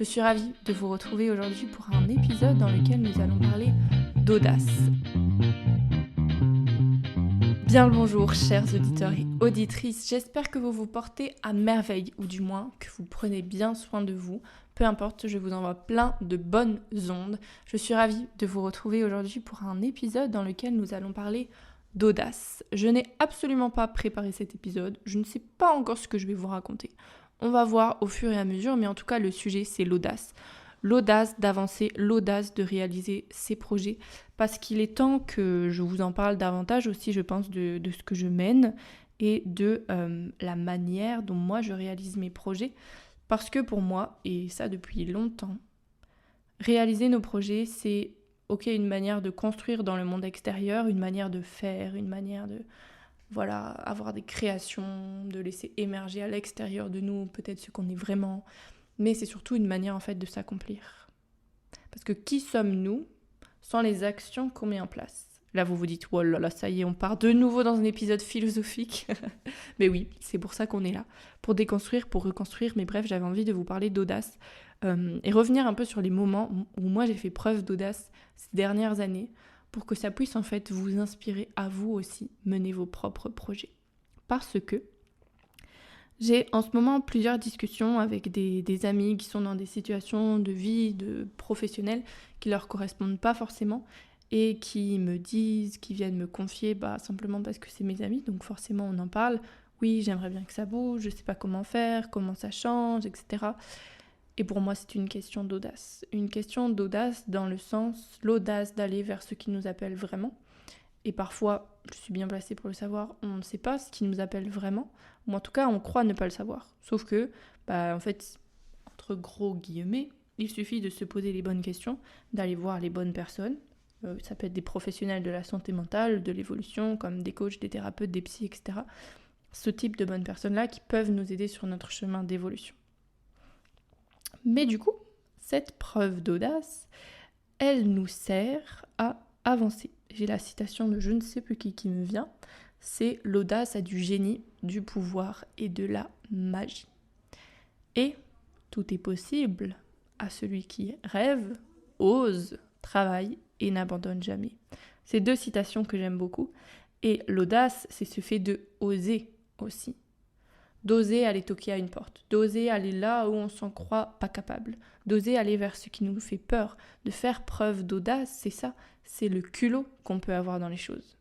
Je suis ravie de vous retrouver aujourd'hui pour un épisode dans lequel nous allons parler d'audace. Bien le bonjour chers auditeurs et auditrices, j'espère que vous vous portez à merveille ou du moins que vous prenez bien soin de vous. Peu importe, je vous envoie plein de bonnes ondes. Je suis ravie de vous retrouver aujourd'hui pour un épisode dans lequel nous allons parler d'audace. Je n'ai absolument pas préparé cet épisode, je ne sais pas encore ce que je vais vous raconter. On va voir au fur et à mesure, mais en tout cas le sujet c'est l'audace. L'audace d'avancer, l'audace de réaliser ses projets, parce qu'il est temps que je vous en parle davantage aussi, je pense, de ce que je mène et de la manière dont moi je réalise mes projets. Parce que pour moi, et ça depuis longtemps, réaliser nos projets, c'est une manière de construire dans le monde extérieur, une manière de faire, une manière de avoir des créations, de laisser émerger à l'extérieur de nous peut-être ce qu'on est vraiment. Mais c'est surtout une manière en fait de s'accomplir. Parce que qui sommes-nous sans les actions qu'on met en place ? Là vous vous dites, oh là là, ça y est, on part de nouveau dans un épisode philosophique. Mais oui, c'est pour ça qu'on est là. Pour déconstruire, pour reconstruire, mais bref, j'avais envie de vous parler d'audace. Et revenir un peu sur les moments où moi j'ai fait preuve d'audace ces dernières années, pour que ça puisse en fait vous inspirer à vous aussi mener vos propres projets. Parce que j'ai en ce moment plusieurs discussions avec des amis qui sont dans des situations de vie, de professionnels qui leur correspondent pas forcément et qui me disent, qui viennent me confier simplement parce que c'est mes amis, donc forcément on en parle. Oui, j'aimerais bien que ça bouge, je sais pas comment faire, comment ça change, etc. Et pour moi, c'est une question d'audace. Une question d'audace dans le sens, l'audace d'aller vers ce qui nous appelle vraiment. Et parfois, je suis bien placée pour le savoir, on ne sait pas ce qui nous appelle vraiment. Ou en tout cas, on croit ne pas le savoir. Sauf que, en fait, entre gros guillemets, il suffit de se poser les bonnes questions, d'aller voir les bonnes personnes. Ça peut être des professionnels de la santé mentale, de l'évolution, comme des coachs, des thérapeutes, des psys, etc. Ce type de bonnes personnes-là qui peuvent nous aider sur notre chemin d'évolution. Mais du coup, cette preuve d'audace, elle nous sert à avancer. J'ai la citation de je ne sais plus qui me vient. C'est l'audace a du génie, du pouvoir et de la magie. Et tout est possible à celui qui rêve, ose, travaille et n'abandonne jamais. C'est deux citations que j'aime beaucoup. Et l'audace, c'est ce fait de oser aussi. D'oser aller toquer à une porte, d'oser aller là où on s'en croit pas capable, d'oser aller vers ce qui nous fait peur, de faire preuve d'audace, c'est ça, c'est le culot qu'on peut avoir dans les choses.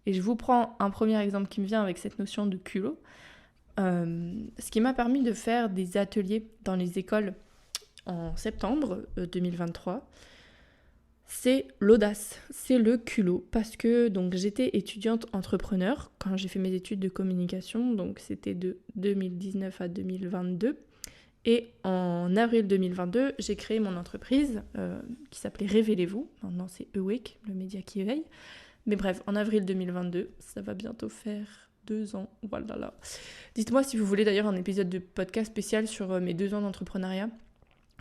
Et je vous prends un premier exemple qui me vient avec cette notion de culot. Ce qui m'a permis de faire des ateliers dans les écoles en septembre 2023, c'est l'audace, c'est le culot, parce que donc j'étais étudiante entrepreneur quand j'ai fait mes études de communication, donc c'était de 2019 à 2022, et en avril 2022, j'ai créé mon entreprise qui s'appelait Révélez-vous, maintenant c'est Awake, le média qui éveille, mais bref, en avril 2022, ça va bientôt faire 2 ans, voilà. Dites-moi si vous voulez d'ailleurs un épisode de podcast spécial sur mes 2 ans d'entrepreneuriat,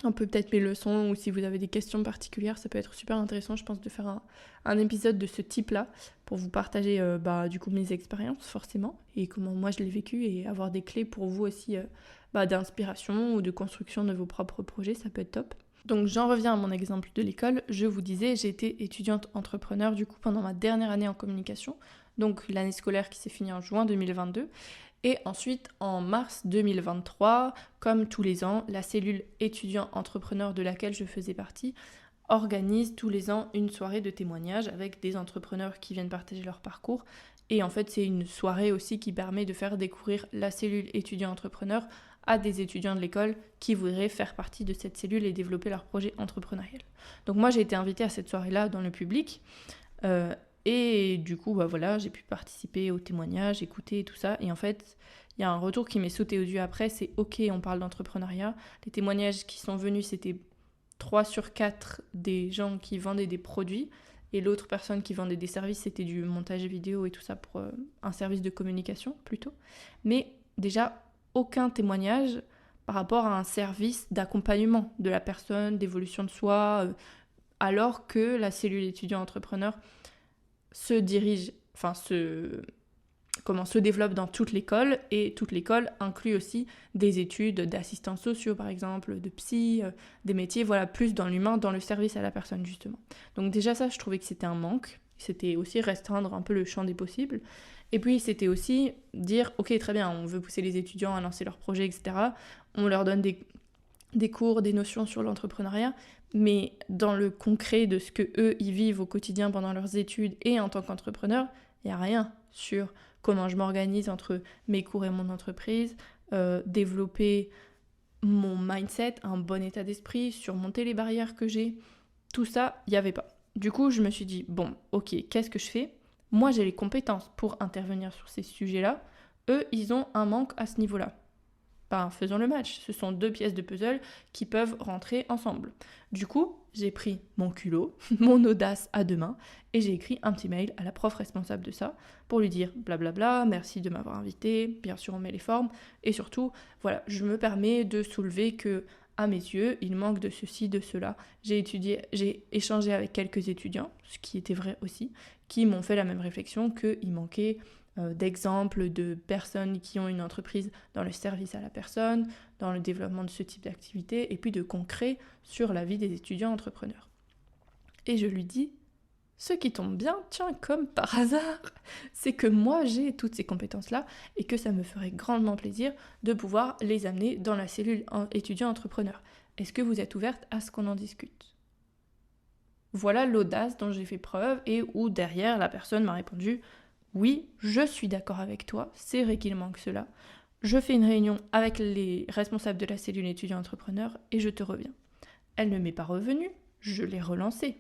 un peu peut-être mes leçons, ou si vous avez des questions particulières, ça peut être super intéressant, je pense, de faire un épisode de ce type-là pour vous partager du coup mes expériences forcément et comment moi je l'ai vécu et avoir des clés pour vous aussi d'inspiration ou de construction de vos propres projets, ça peut être top. Donc j'en reviens à mon exemple de l'école, je vous disais, j'ai été étudiante entrepreneur du coup pendant ma dernière année en communication, donc l'année scolaire qui s'est finie en juin 2022. Et ensuite, en mars 2023, comme tous les ans, la cellule étudiant-entrepreneur de laquelle je faisais partie organise tous les ans une soirée de témoignages avec des entrepreneurs qui viennent partager leur parcours. Et en fait, c'est une soirée aussi qui permet de faire découvrir la cellule étudiant-entrepreneur à des étudiants de l'école qui voudraient faire partie de cette cellule et développer leur projet entrepreneurial. Donc moi, j'ai été invitée à cette soirée-là dans le public. Et du coup, j'ai pu participer aux témoignages, écouter et tout ça. Et en fait, il y a un retour qui m'est sauté aux yeux après, c'est ok, on parle d'entrepreneuriat. Les témoignages qui sont venus, c'était 3 sur 4 des gens qui vendaient des produits. Et l'autre personne qui vendait des services, c'était du montage vidéo et tout ça pour un service de communication plutôt. Mais déjà, aucun témoignage par rapport à un service d'accompagnement de la personne, d'évolution de soi, alors que la cellule étudiant-entrepreneur se se développe dans toute l'école, et toute l'école inclut aussi des études d'assistants sociaux par exemple, de psy, des métiers plus dans l'humain, dans le service à la personne justement. Donc déjà ça, je trouvais que c'était un manque, c'était aussi restreindre un peu le champ des possibles, et puis c'était aussi dire ok très bien, on veut pousser les étudiants à lancer leurs projets, etc. On leur donne des cours, des notions sur l'entrepreneuriat, mais dans le concret de ce que eux ils vivent au quotidien pendant leurs études et en tant qu'entrepreneur, il n'y a rien sur comment je m'organise entre mes cours et mon entreprise, développer mon mindset, un bon état d'esprit, surmonter les barrières que j'ai. Tout ça, il n'y avait pas. Du coup, je me suis dit, bon, ok, qu'est-ce que je fais ? Moi, j'ai les compétences pour intervenir sur ces sujets-là. Eux, ils ont un manque à ce niveau-là. Faisons le match. Ce sont 2 pièces de puzzle qui peuvent rentrer ensemble. Du coup, j'ai pris mon culot, mon audace à 2 mains, et j'ai écrit un petit mail à la prof responsable de ça pour lui dire blablabla, merci de m'avoir invité, bien sûr on met les formes, et surtout, voilà, je me permets de soulever que, à mes yeux, il manque de ceci, de cela. J'ai échangé avec quelques étudiants, ce qui était vrai aussi, qui m'ont fait la même réflexion qu'il manquait d'exemples de personnes qui ont une entreprise dans le service à la personne, dans le développement de ce type d'activité, et puis de concret sur la vie des étudiants entrepreneurs. Et je lui dis, ce qui tombe bien, tiens, comme par hasard, c'est que moi j'ai toutes ces compétences-là et que ça me ferait grandement plaisir de pouvoir les amener dans la cellule étudiant entrepreneur. Est-ce que vous êtes ouverte à ce qu'on en discute ? Voilà l'audace dont j'ai fait preuve et où derrière la personne m'a répondu oui, je suis d'accord avec toi, c'est vrai qu'il manque cela. Je fais une réunion avec les responsables de la cellule étudiant-entrepreneur et je te reviens. Elle ne m'est pas revenue, je l'ai relancée.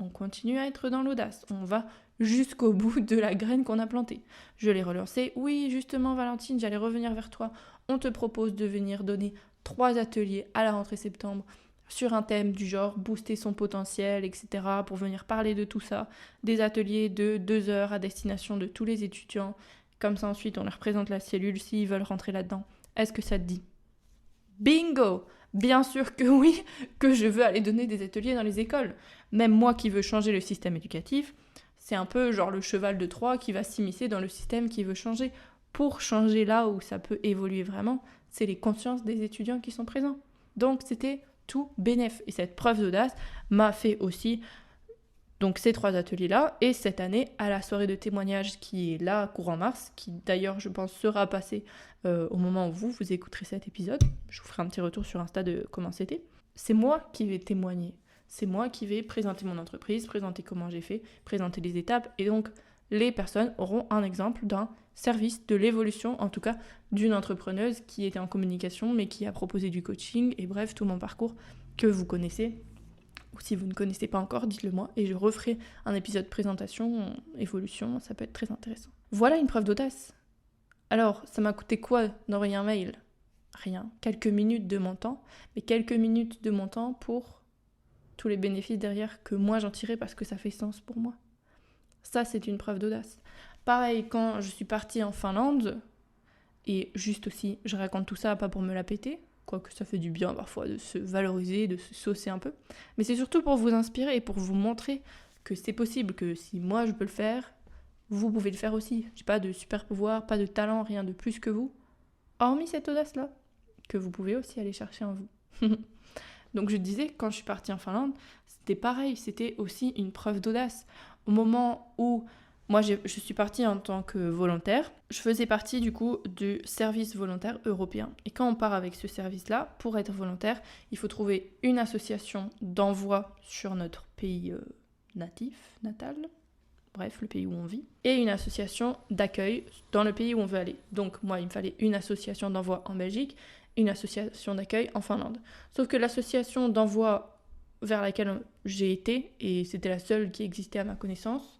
On continue à être dans l'audace, on va jusqu'au bout de la graine qu'on a plantée. Je l'ai relancée, oui, justement Valentine, j'allais revenir vers toi. On te propose de venir donner 3 ateliers à la rentrée septembre sur un thème du genre booster son potentiel, etc. pour venir parler de tout ça. Des ateliers de 2 heures à destination de tous les étudiants. Comme ça ensuite on leur présente la cellule s'ils veulent rentrer là-dedans. Est-ce que ça te dit ? Bingo ! Bien sûr que oui, que je veux aller donner des ateliers dans les écoles. Même moi qui veux changer le système éducatif, c'est un peu genre le cheval de Troie qui va s'immiscer dans le système qui veut changer. Pour changer là où ça peut évoluer vraiment, c'est les consciences des étudiants qui sont présents. Donc c'était tout bénef. Et cette preuve d'audace m'a fait aussi donc ces 3 ateliers-là. Et cette année, à la soirée de témoignage qui est là, courant mars, qui d'ailleurs, je pense, sera passée au moment où vous écouterez cet épisode. Je vous ferai un petit retour sur Insta de comment c'était. C'est moi qui vais témoigner. C'est moi qui vais présenter mon entreprise, présenter comment j'ai fait, présenter les étapes. Et donc, les personnes auront un exemple d'un service, de l'évolution, en tout cas, d'une entrepreneuse qui était en communication, mais qui a proposé du coaching. Et bref, tout mon parcours que vous connaissez. Ou si vous ne connaissez pas encore, dites-le moi. Et je referai un épisode présentation, évolution, ça peut être très intéressant. Voilà une preuve d'audace. Alors, ça m'a coûté quoi d'envoyer un mail ? Rien. Quelques minutes de mon temps. Mais quelques minutes de mon temps pour tous les bénéfices derrière que moi j'en tirais parce que ça fait sens pour moi. Ça, c'est une preuve d'audace. Pareil, quand je suis partie en Finlande, et juste aussi, je raconte tout ça pas pour me la péter, quoique ça fait du bien parfois de se valoriser, de se saucer un peu, mais c'est surtout pour vous inspirer et pour vous montrer que c'est possible, que si moi je peux le faire, vous pouvez le faire aussi. J'ai pas de super pouvoir, pas de talent, rien de plus que vous, hormis cette audace-là, que vous pouvez aussi aller chercher en vous. Donc je disais, quand je suis partie en Finlande, c'était pareil, c'était aussi une preuve d'audace. Au moment où moi je suis partie en tant que volontaire, je faisais partie du coup du service volontaire européen. Et quand on part avec ce service-là, pour être volontaire, il faut trouver une association d'envoi sur notre pays natal, bref, le pays où on vit, et une association d'accueil dans le pays où on veut aller. Donc moi, il me fallait une association d'envoi en Belgique, une association d'accueil en Finlande. Sauf que l'association d'envoi vers laquelle j'ai été, et c'était la seule qui existait à ma connaissance,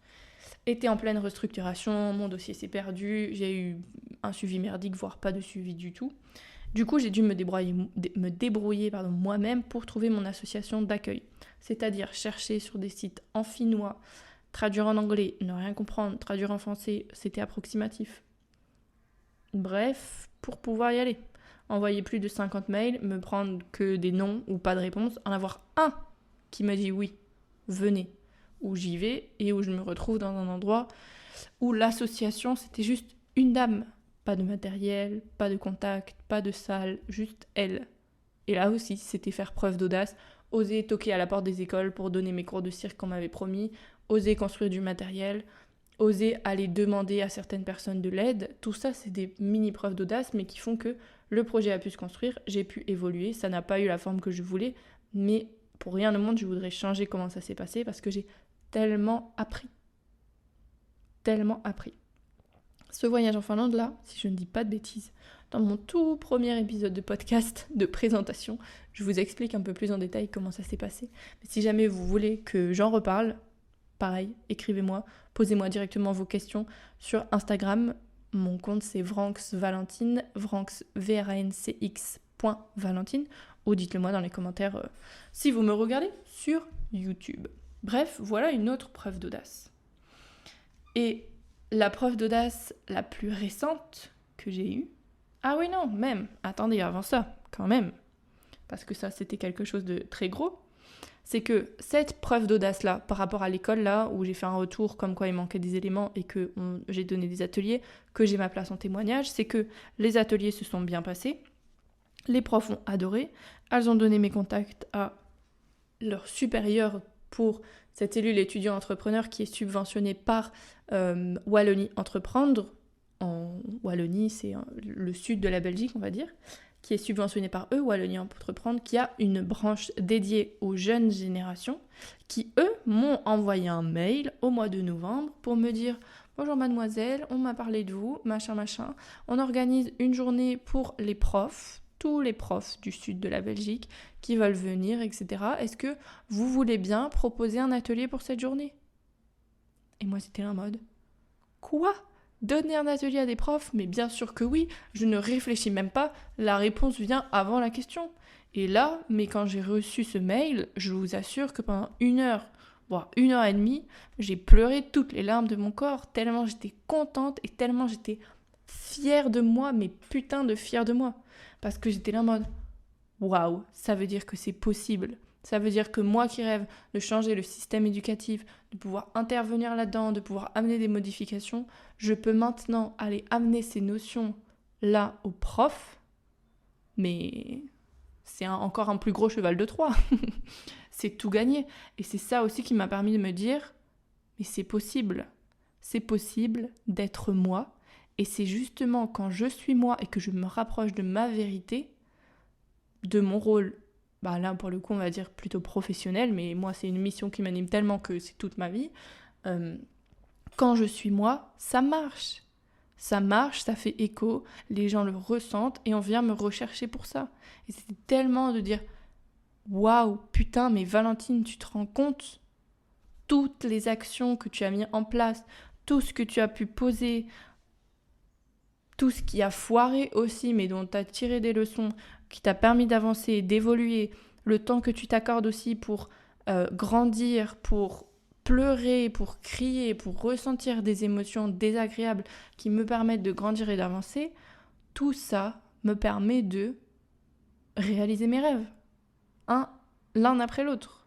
était en pleine restructuration, mon dossier s'est perdu, j'ai eu un suivi merdique, voire pas de suivi du tout. Du coup, j'ai dû me débrouiller moi-même pour trouver mon association d'accueil. C'est-à-dire chercher sur des sites en finnois, traduire en anglais, ne rien comprendre, traduire en français, c'était approximatif. Bref, pour pouvoir y aller. Envoyer plus de 50 mails, me prendre que des noms ou pas de réponse, en avoir un qui m'a dit oui, venez, où j'y vais et où je me retrouve dans un endroit où l'association c'était juste une dame, pas de matériel, pas de contact, pas de salle, juste elle. Et là aussi, c'était faire preuve d'audace, oser toquer à la porte des écoles pour donner mes cours de cirque qu'on m'avait promis, oser construire du matériel, oser aller demander à certaines personnes de l'aide. Tout ça, c'est des mini-preuves d'audace, mais qui font que le projet a pu se construire, j'ai pu évoluer, ça n'a pas eu la forme que je voulais, mais pour rien au monde, je voudrais changer comment ça s'est passé parce que j'ai tellement appris. Tellement appris. Ce voyage en Finlande là, si je ne dis pas de bêtises, dans mon tout premier épisode de podcast de présentation, je vous explique un peu plus en détail comment ça s'est passé. Mais si jamais vous voulez que j'en reparle, pareil, écrivez-moi, posez-moi directement vos questions sur Instagram. Mon compte c'est VranxValentine, Vranx VRANCX.Valentine, ou dites-le moi dans les commentaires si vous me regardez sur YouTube. Bref, voilà une autre preuve d'audace. Et la preuve d'audace la plus récente que j'ai eue, ah oui non, même, attendez, avant ça, quand même, parce que ça c'était quelque chose de très gros, c'est que cette preuve d'audace-là, par rapport à l'école là, où j'ai fait un retour comme quoi il manquait des éléments et que j'ai donné des ateliers, que j'ai ma place en témoignage, c'est que les ateliers se sont bien passés, les profs ont adoré, elles ont donné mes contacts à leurs supérieurs pour cette cellule étudiant entrepreneur qui est subventionnée par Wallonie Entreprendre. En Wallonie, c'est le sud de la Belgique, on va dire, qui est subventionnée par eux, Wallonie Entreprendre, qui a une branche dédiée aux jeunes générations, qui, eux, m'ont envoyé un mail au mois de novembre pour me dire « Bonjour mademoiselle, on m'a parlé de vous, machin, machin. On organise une journée pour les profs, tous les profs du sud de la Belgique qui veulent venir, etc. Est-ce que vous voulez bien proposer un atelier pour cette journée ?» Et moi, c'était en mode « Quoi ? Donner un atelier à des profs ? Mais bien sûr que oui, je ne réfléchis même pas, la réponse vient avant la question. » Et là, mais quand j'ai reçu ce mail, je vous assure que pendant 1 heure, voire 1 heure et demie, j'ai pleuré toutes les larmes de mon corps, tellement j'étais contente et tellement j'étais fière de moi, mais putain de fière de moi. Parce que j'étais là en mode waouh, ça veut dire que c'est possible. Ça veut dire que moi qui rêve de changer le système éducatif, de pouvoir intervenir là-dedans, de pouvoir amener des modifications, je peux maintenant aller amener ces notions-là aux profs, mais c'est encore un plus gros cheval de Troie. C'est tout gagné. Et c'est ça aussi qui m'a permis de me dire, mais c'est possible. C'est possible d'être moi. Et c'est justement quand je suis moi et que je me rapproche de ma vérité, de mon rôle, bah là pour le coup on va dire plutôt professionnel, mais moi c'est une mission qui m'anime tellement que c'est toute ma vie. Quand je suis moi, ça marche, ça fait écho, les gens le ressentent et on vient me rechercher pour ça. Et c'était tellement de dire waouh, putain, mais Valentine, tu te rends compte toutes les actions que tu as mis en place, tout ce que tu as pu poser, tout ce qui a foiré aussi, mais dont tu as tiré des leçons, qui t'a permis d'avancer, d'évoluer, le temps que tu t'accordes aussi pour grandir, pour pleurer, pour crier, pour ressentir des émotions désagréables qui me permettent de grandir et d'avancer, tout ça me permet de réaliser mes rêves, l'un après l'autre.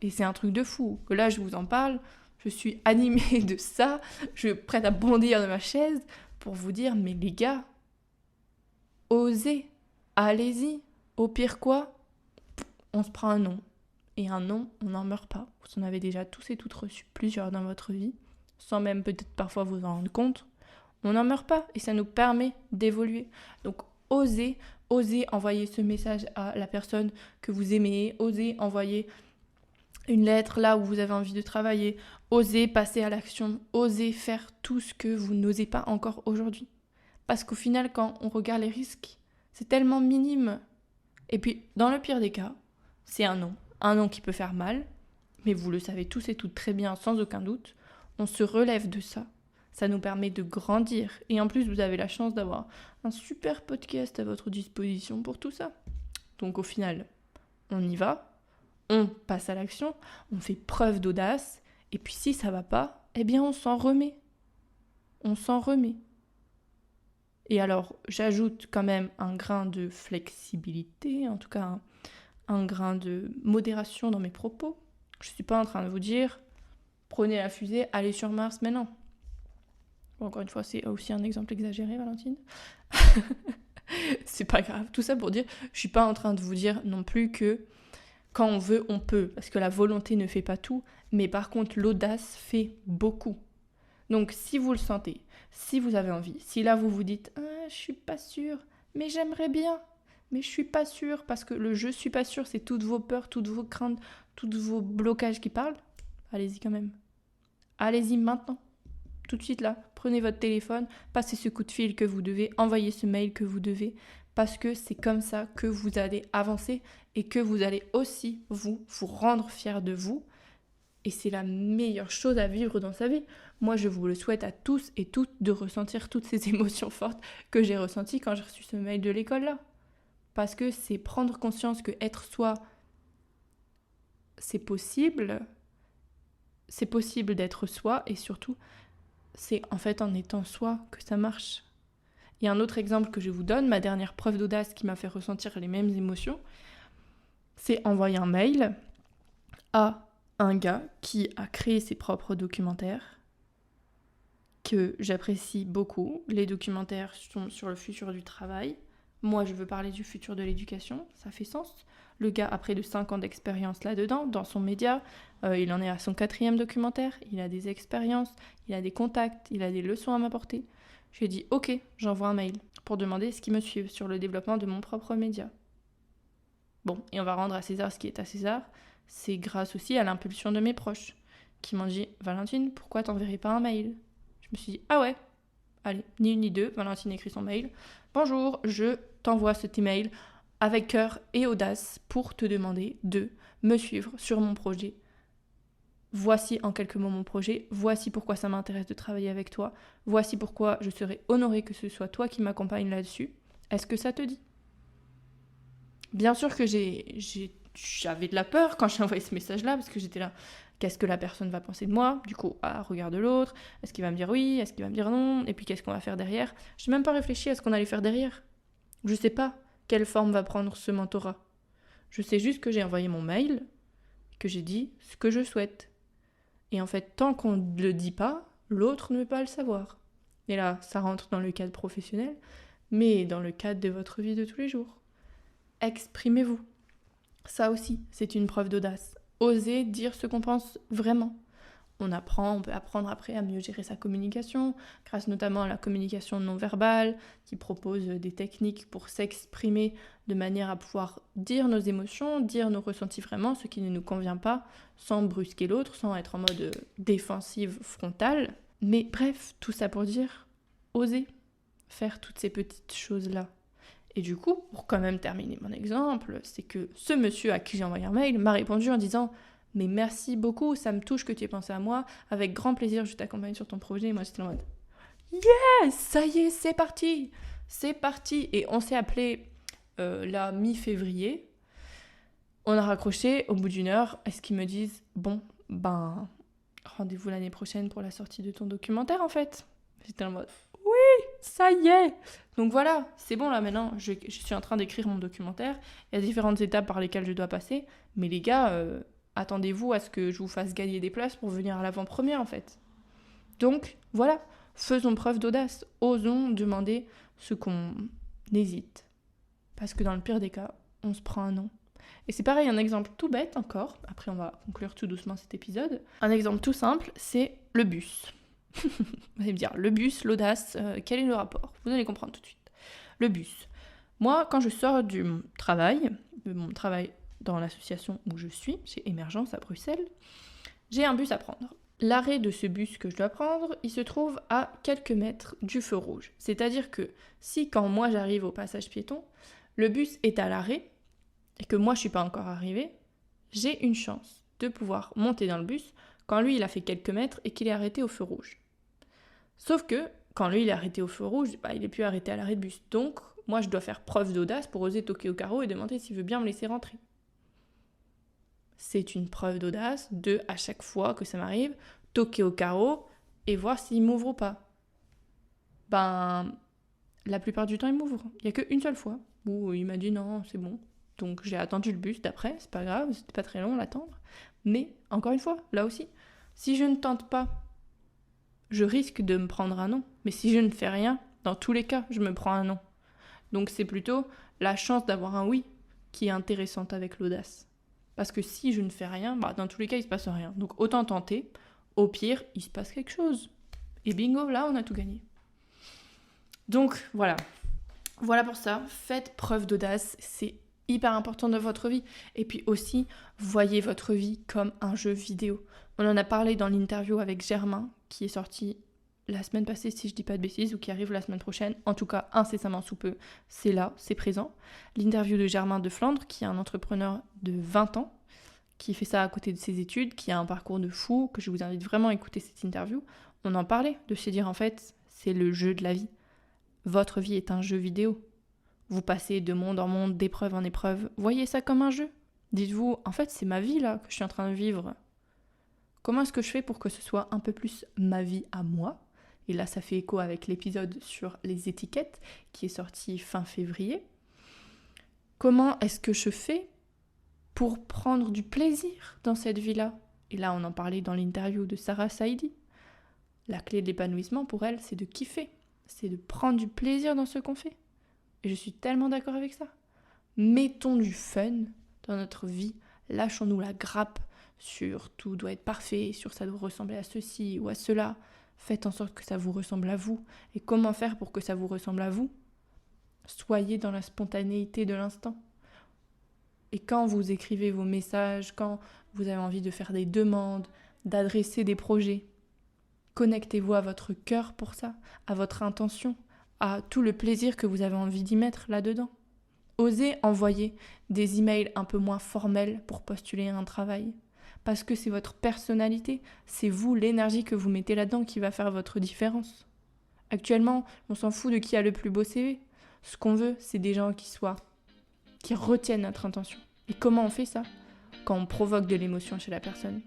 Et c'est un truc de fou, que là je vous en parle, je suis animée de ça, je suis prête à bondir de ma chaise pour vous dire, mais les gars, osez, allez-y, au pire quoi, on se prend un non. Et un non, on n'en meurt pas. Vous en avez déjà tous et toutes reçu plusieurs dans votre vie, sans même peut-être parfois vous en rendre compte. On n'en meurt pas et ça nous permet d'évoluer. Donc osez envoyer ce message à la personne que vous aimez, osez envoyer une lettre là où vous avez envie de travailler, osez passer à l'action, osez faire tout ce que vous n'osez pas encore aujourd'hui. Parce qu'au final, quand on regarde les risques, c'est tellement minime. Et puis, dans le pire des cas, c'est un non. Un non qui peut faire mal, mais vous le savez tous et toutes très bien, sans aucun doute. On se relève de ça. Ça nous permet de grandir. Et en plus, vous avez la chance d'avoir un super podcast à votre disposition pour tout ça. Donc au final, on y va, on passe à l'action, on fait preuve d'audace, et puis si ça va pas, eh bien on s'en remet. On s'en remet. Et alors, j'ajoute quand même un grain de flexibilité, en tout cas un grain de modération dans mes propos. Je ne suis pas en train de vous dire, prenez la fusée, allez sur Mars, mais non. Bon, encore une fois, c'est aussi un exemple exagéré, Valentine. C'est pas grave. Tout ça pour dire, je suis pas en train de vous dire non plus que quand on veut, on peut. Parce que la volonté ne fait pas tout. Mais par contre, l'audace fait beaucoup. Donc, si vous le sentez, si vous avez envie, si là vous vous dites je suis pas sûre, mais j'aimerais bien, mais je suis pas sûre, parce que le je suis pas sûre, c'est toutes vos peurs, toutes vos craintes, tous vos blocages qui parlent, allez-y quand même. Allez-y maintenant. Tout de suite là, prenez votre téléphone, passez ce coup de fil que vous devez, envoyez ce mail que vous devez, parce que c'est comme ça que vous allez avancer et que vous allez aussi vous rendre fier de vous. Et c'est la meilleure chose à vivre dans sa vie. Moi, je vous le souhaite à tous et toutes de ressentir toutes ces émotions fortes que j'ai ressenties quand j'ai reçu ce mail de l'école là. Parce que c'est prendre conscience que être soi, c'est possible d'être soi, et surtout, c'est en fait en étant soi que ça marche. Il y a un autre exemple que je vous donne, ma dernière preuve d'audace qui m'a fait ressentir les mêmes émotions, c'est envoyer un mail à un gars qui a créé ses propres documentaires, que j'apprécie beaucoup. Les documentaires sont sur le futur du travail. Moi, je veux parler du futur de l'éducation, ça fait sens. Le gars a près de 5 ans d'expérience là-dedans, dans son média. Il en est à son 4e documentaire. Il a des expériences, il a des contacts, il a des leçons à m'apporter. J'ai dit, ok, j'envoie un mail pour demander ce qu'ils me suivent sur le développement de mon propre média. Bon, et on va rendre à César ce qui est à César. C'est grâce aussi à l'impulsion de mes proches, qui m'ont dit, Valentine, pourquoi t'enverrais pas un mail ? Je me suis dit, ah ouais, allez, ni une ni deux, Valentine écrit son mail. Bonjour, je t'envoie cet email avec cœur et audace pour te demander de me suivre sur mon projet. Voici en quelques mots mon projet, voici pourquoi ça m'intéresse de travailler avec toi, voici pourquoi je serais honorée que ce soit toi qui m'accompagne là-dessus. Est-ce que ça te dit ? Bien sûr que j'avais de la peur quand j'ai envoyé ce message-là, parce que j'étais là, qu'est-ce que la personne va penser de moi ? Du coup, regard de l'autre, est-ce qu'il va me dire oui, est-ce qu'il va me dire non ? Et puis qu'est-ce qu'on va faire derrière ? Je n'ai même pas réfléchi à ce qu'on allait faire derrière. Je sais pas quelle forme va prendre ce mentorat. Je sais juste que j'ai envoyé mon mail, que j'ai dit ce que je souhaite. Et en fait, tant qu'on ne le dit pas, l'autre ne peut pas le savoir. Et là, ça rentre dans le cadre professionnel, mais dans le cadre de votre vie de tous les jours. Exprimez-vous. Ça aussi, c'est une preuve d'audace. Osez dire ce qu'on pense vraiment. On peut apprendre après à mieux gérer sa communication, grâce notamment à la communication non verbale, qui propose des techniques pour s'exprimer de manière à pouvoir dire nos émotions, dire nos ressentis vraiment, ce qui ne nous convient pas, sans brusquer l'autre, sans être en mode défensive frontale. Mais bref, tout ça pour dire, osez faire toutes ces petites choses-là. Et du coup, pour quand même terminer mon exemple, c'est que ce monsieur à qui j'ai envoyé un mail m'a répondu en disant « Mais merci beaucoup, ça me touche que tu aies pensé à moi. Avec grand plaisir, je t'accompagne sur ton projet. » Et moi, j'étais en mode « Yes, ça y est, c'est parti !» C'est parti. Et on s'est appelé la mi-février. On a raccroché au bout d'1 heure. Est-ce qu'ils me disent « Bon, rendez-vous l'année prochaine pour la sortie de ton documentaire, en fait. » J'étais en mode « Oui, ça y est !» Donc voilà, c'est bon là maintenant, je suis en train d'écrire mon documentaire. Il y a différentes étapes par lesquelles je dois passer. Mais les gars, attendez-vous à ce que je vous fasse gagner des places pour venir à l'avant-première en fait. Donc voilà, faisons preuve d'audace. Osons demander ce qu'on hésite. Parce que dans le pire des cas, on se prend un non. Et c'est pareil, un exemple tout bête encore. Après on va conclure tout doucement cet épisode. Un exemple tout simple, c'est le bus. Vous allez me dire, le bus, l'audace, quel est le rapport ? Vous allez comprendre tout de suite. Le bus. Moi, quand je sors de mon travail dans l'association où je suis, chez Émergence à Bruxelles, j'ai un bus à prendre. L'arrêt de ce bus que je dois prendre, il se trouve à quelques mètres du feu rouge. C'est-à-dire que si quand moi j'arrive au passage piéton, le bus est à l'arrêt et que moi je suis pas encore arrivée, j'ai une chance de pouvoir monter dans le bus quand lui il a fait quelques mètres et qu'il est arrêté au feu rouge. Sauf que quand lui il est arrêté au feu rouge, il est plus arrêté à l'arrêt de bus. Donc moi je dois faire preuve d'audace pour oser toquer au carreau et demander s'il veut bien me laisser rentrer. C'est une preuve d'audace de, à chaque fois que ça m'arrive, toquer au carreau et voir s'il m'ouvre ou pas. La plupart du temps il m'ouvre. Il n'y a qu'une seule fois où il m'a dit non, c'est bon. Donc j'ai attendu le bus d'après, c'est pas grave, c'était pas très long à l'attendre. Mais encore une fois, là aussi, si je ne tente pas je risque de me prendre un non. Mais si je ne fais rien, dans tous les cas, je me prends un non. Donc c'est plutôt la chance d'avoir un oui qui est intéressante avec l'audace. Parce que si je ne fais rien, dans tous les cas, il ne se passe rien. Donc autant tenter. Au pire, il se passe quelque chose. Et bingo, là, on a tout gagné. Donc voilà. Voilà pour ça. Faites preuve d'audace. C'est hyper important dans votre vie. Et puis aussi, voyez votre vie comme un jeu vidéo. On en a parlé dans l'interview avec Germain, qui est sorti la semaine passée, si je dis pas de bêtises, ou qui arrive la semaine prochaine. En tout cas, incessamment sous peu, c'est là, c'est présent. L'interview de Germain de Flandre, qui est un entrepreneur de 20 ans, qui fait ça à côté de ses études, qui a un parcours de fou, que je vous invite vraiment à écouter cette interview. On en parlait, de se dire en fait, c'est le jeu de la vie. Votre vie est un jeu vidéo. Vous passez de monde en monde, d'épreuve en épreuve. Voyez ça comme un jeu. Dites-vous, en fait, c'est ma vie là que je suis en train de vivre. Comment est-ce que je fais pour que ce soit un peu plus ma vie à moi ? Et là, ça fait écho avec l'épisode sur les étiquettes qui est sorti fin février. Comment est-ce que je fais pour prendre du plaisir dans cette vie-là ? Et là, on en parlait dans l'interview de Sarah Saidi. La clé de l'épanouissement pour elle, c'est de kiffer. C'est de prendre du plaisir dans ce qu'on fait. Et je suis tellement d'accord avec ça. Mettons du fun dans notre vie. Lâchons-nous la grappe sur tout doit être parfait, sur ça doit ressembler à ceci ou à cela. Faites en sorte que ça vous ressemble à vous. Et comment faire pour que ça vous ressemble à vous ? Soyez dans la spontanéité de l'instant. Et quand vous écrivez vos messages, quand vous avez envie de faire des demandes, d'adresser des projets, connectez-vous à votre cœur pour ça, à votre intention, à tout le plaisir que vous avez envie d'y mettre là-dedans. Osez envoyer des emails un peu moins formels pour postuler à un travail. Parce que c'est votre personnalité, c'est vous, l'énergie que vous mettez là-dedans qui va faire votre différence. Actuellement, on s'en fout de qui a le plus beau CV. Ce qu'on veut, c'est des gens qui retiennent notre intention. Et comment on fait ça ? Quand on provoque de l'émotion chez la personne.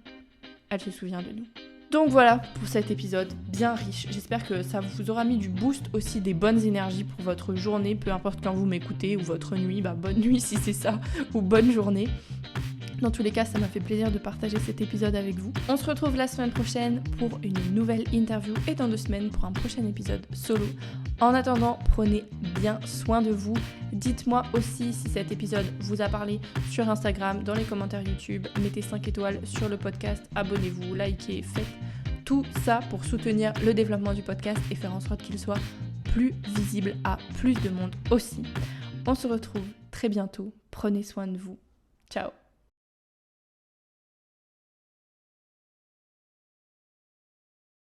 Elle se souvient de nous. Donc voilà pour cet épisode bien riche. J'espère que ça vous aura mis du boost, aussi des bonnes énergies pour votre journée, peu importe quand vous m'écoutez, ou votre nuit, bonne nuit si c'est ça, ou bonne journée. Dans tous les cas, ça m'a fait plaisir de partager cet épisode avec vous. On se retrouve la semaine prochaine pour une nouvelle interview et dans 2 semaines pour un prochain épisode solo. En attendant, prenez bien soin de vous. Dites-moi aussi si cet épisode vous a parlé sur Instagram, dans les commentaires YouTube. Mettez 5 étoiles sur le podcast, abonnez-vous, likez, faites tout ça pour soutenir le développement du podcast et faire en sorte qu'il soit plus visible à plus de monde aussi. On se retrouve très bientôt. Prenez soin de vous. Ciao.